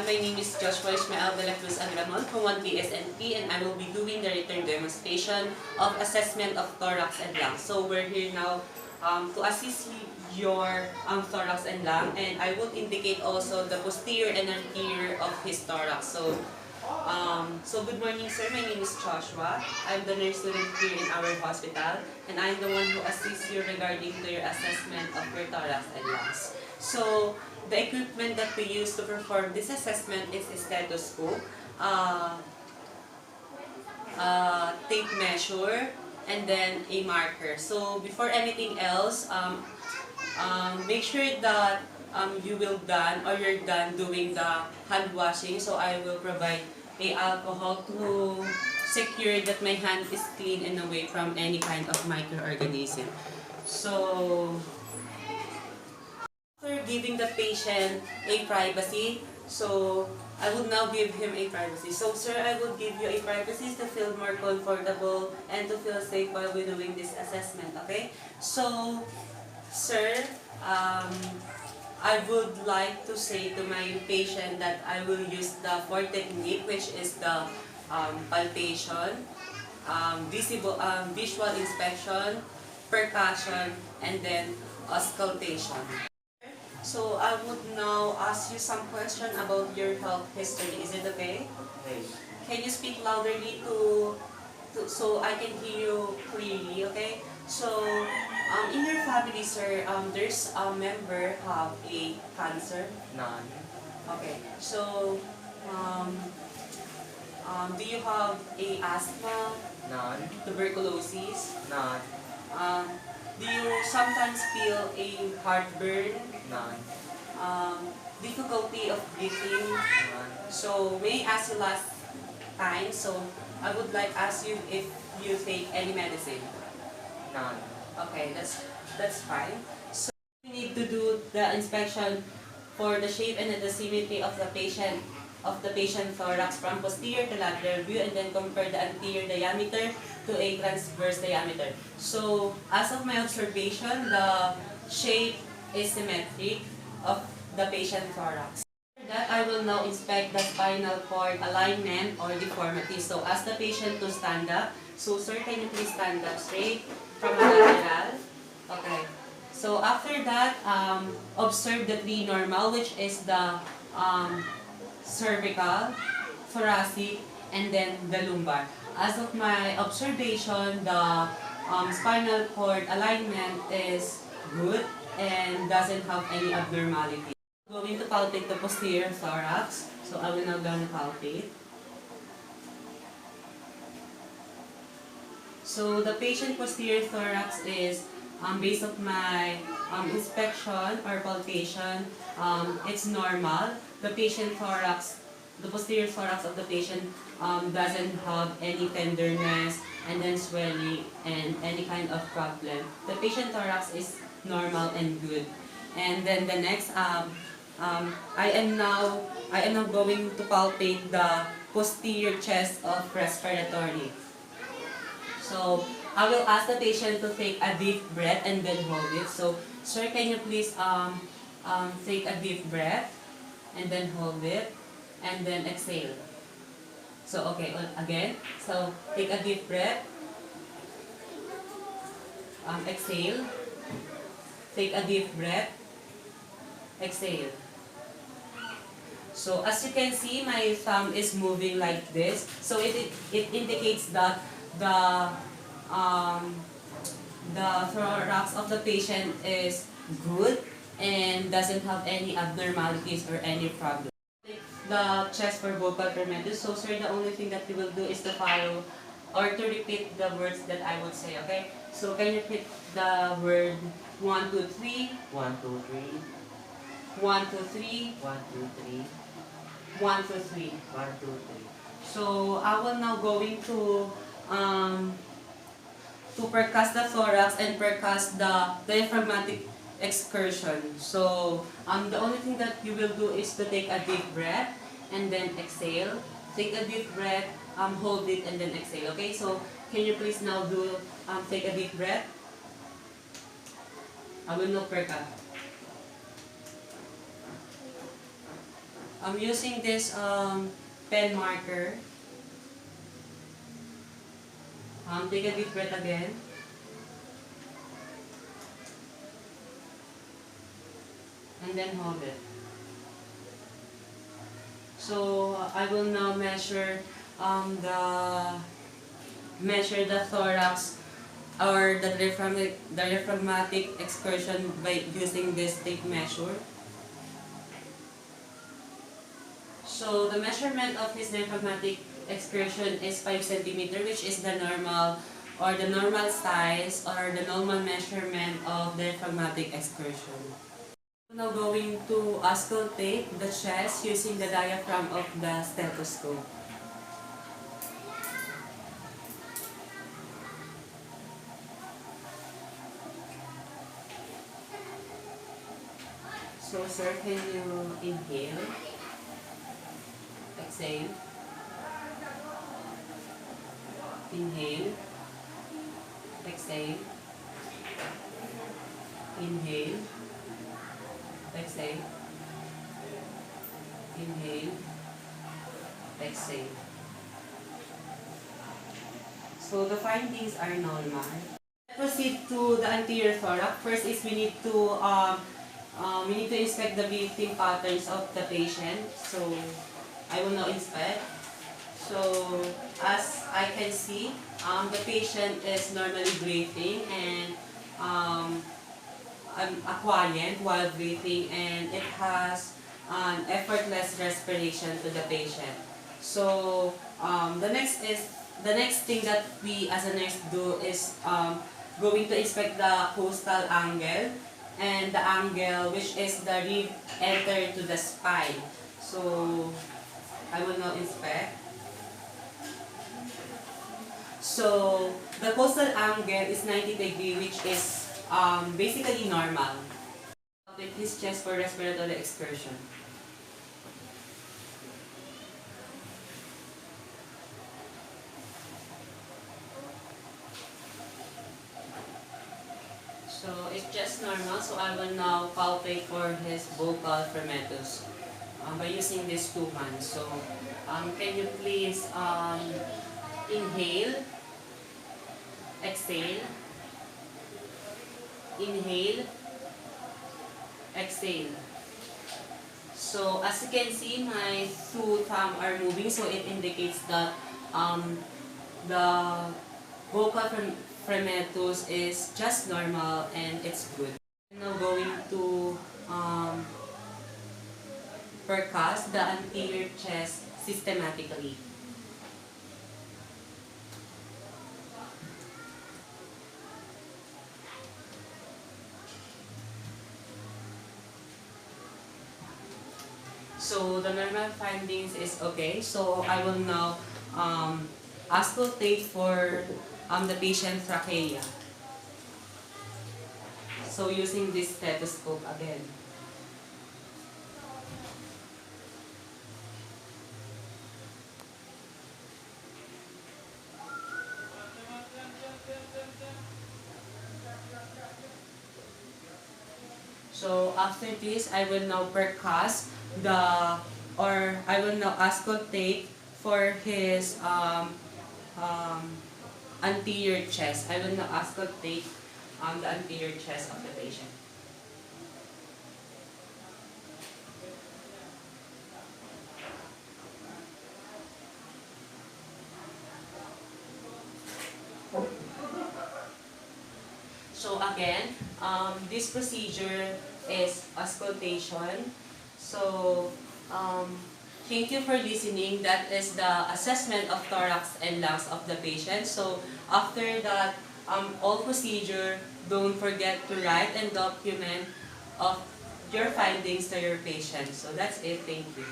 My name is Joshua Ismael de la Cruz Agramon from 1PSNP, and I will be doing the return demonstration of assessment of thorax and lung. So we're here now to assist your thorax and lung, and I will indicate also the posterior and anterior of his thorax. So good morning, sir. My name is Joshua. I'm the nurse student here in our hospital, and I'm the one who assists you regarding to your assessment of your thorax and lungs. So the equipment that we use to perform this assessment is a stethoscope, tape measure, and then a marker. So before anything else, make sure that you will done or you're done doing the hand washing. So I will provide a alcohol to secure that my hand is clean and away from any kind of microorganism. So after giving the patient a privacy, so I would now give him a privacy. So sir, I will give you a privacy to feel more comfortable and to feel safe while we're doing this assessment, okay? So sir, I would like to say to my patient that I will use the 4 technique, which is the palpation, visual inspection, percussion, and then auscultation. So I would now ask you some question about your health history. Is it okay? Okay. Can you speak louderly so I can hear you clearly, okay? So, in your family, sir, there's a member have a cancer? None. Okay. So, do you have a asthma, None. tuberculosis? None. Do you sometimes feel a heartburn, None. difficulty of breathing? None. So, may I ask you last time, so I would like ask you if you take any medicine. None. Okay, that's fine. So we need to do the inspection for the shape and the symmetry of the patient thorax from posterior to lateral view, and then compare the anterior diameter to a transverse diameter. So as of my observation, the shape is symmetric of the patient thorax. After that, I will now inspect the spinal cord alignment or deformity. So ask the patient to stand up. So sir, can you please stand up straight from a lateral? Okay. So after that, observe the 3 normal, which is the cervical, thoracic, and then the lumbar. As of my observation, the spinal cord alignment is good and doesn't have any abnormality. I'm going to palpate the posterior thorax. So I will now gonna palpate. So the patient posterior thorax is, based on my inspection or palpation, it's normal. The patient thorax, the posterior thorax of the patient doesn't have any tenderness and then swelling and any kind of problem. The patient thorax is normal and good. And then the next, I am now going to palpate the posterior chest of respiratory. So I will ask the patient to take a deep breath and then hold it. So sir, can you please take a deep breath and then hold it and then exhale. So okay, again. So take a deep breath. Exhale. Take a deep breath. Exhale. So as you can see, my thumb is moving like this. So it indicates that the thorax of the patient is good and doesn't have any abnormalities or any problem. The chest for vocal tremendous. So sir, the only thing that you will do is to follow or to repeat the words that I would say, okay? So can you repeat the word 1, 2, 3? 1, 2, 3. 1, 2, 3. 1, 2, 3. 1, 2, 3. 1, 2, 3. So I will now going to percuss the thorax and percuss the diaphragmatic excursion. So the only thing that you will do is to take a deep breath and then exhale. Take a deep breath, hold it and then exhale. Okay, so can you please now do take a deep breath? I will now percuss. I'm using this pen marker. Take a deep breath again. And then hold it. So I will now measure the thorax or the diaphragmatic excursion by using this tape measure. So the measurement of his diaphragmatic excursion is 5 centimeter, which is the normal size or the normal measurement of diaphragmatic excursion. Now going to auscultate the chest using the diaphragm of the stethoscope. So sir, can you inhale? Exhale. Inhale. Exhale. Inhale. Exhale. Inhale. Exhale. So the findings are normal. Let's proceed to the anterior thorax. First is we need to inspect the breathing patterns of the patient. So I will now inspect. So as I can see, the patient is normally breathing and quiet while breathing, and it has an effortless respiration to the patient. So the next thing that we as a nurse do is going to inspect the costal angle and the angle which is the rib enter to the spine. So I will now inspect. So the costal angle is 90 degrees, which is basically normal. With his chest for respiratory excursion. So it's just normal. So I will now palpate for his vocal fermentus by using these two hands. So can you please inhale, exhale, inhale, exhale. So as you can see, my two thumbs are moving, so it indicates that the vocal fermentus is just normal and it's good. I'm now going to percuss the anterior chest systematically. So the normal findings is okay. So I will now auscultate for the patient trachea. So using this stethoscope again. So after this, I will now percuss I will now auscultate for his anterior chest. I will now auscultate the anterior chest of the patient. So again, this procedure is auscultation. So thank you for listening. That is the assessment of thorax and lungs of the patient. So after that all procedure, don't forget to write and document of your findings to your patient. So that's it. Thank you.